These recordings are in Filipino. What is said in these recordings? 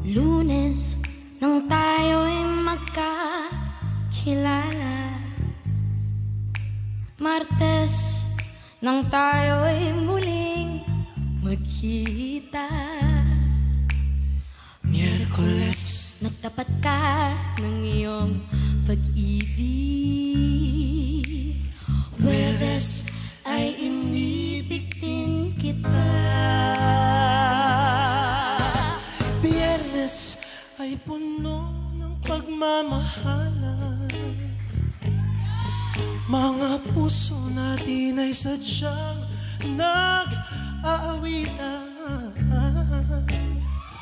Lunes nang tayo'y magkakilala, Martes nang tayo'y muling magkita, Miyerkules nagtapat ka ng iyong pag-ibig, Huwebes ay inibig din kita, Biyernes ay puno ng pagmamahalan, mga puso natin ay sadyang nag-aawitan.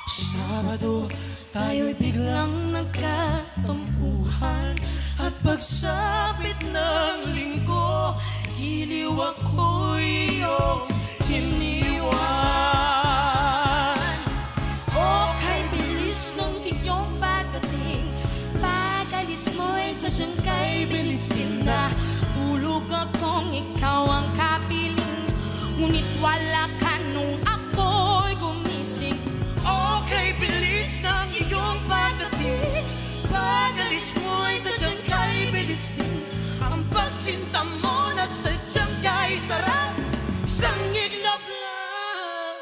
Sabado tayo'y biglang nagkatampuhan, at pagsapit ng linggo, giliw ako'y iyong iniwan. O kay bilis ng iyong pagdating, pag-alis mo'y sadyang kay bilis din na. Tulog akong ikaw ang kapiling, ngunit wala ka nung ako'y gumising. O kay bilis ng iyong pagdating, pag-alis mo'y sadyang kay bilis din. Ang pagsinta mo na sadyang kay sarap, sangiglap lang.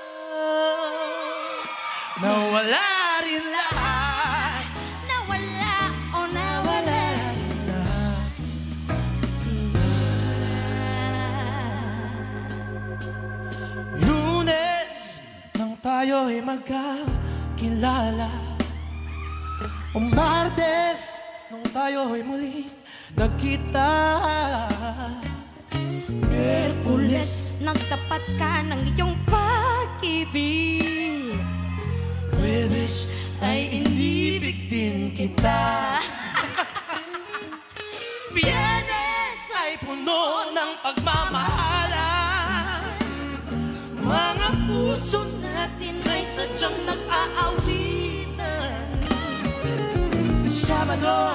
Nawala rin lahat, Nawala o nawala rin lahat. Lunes nang tayo'y magkakilala, o Martes nung tayo'y muling nagkita, Miyerkules nagtapat ka ng iyong pag-ibig, Huwebes ay inibig din kita, Biyernes ay puno ng pagmamahalan, mga puso natin ay sadyang nag-aawitan. Sabado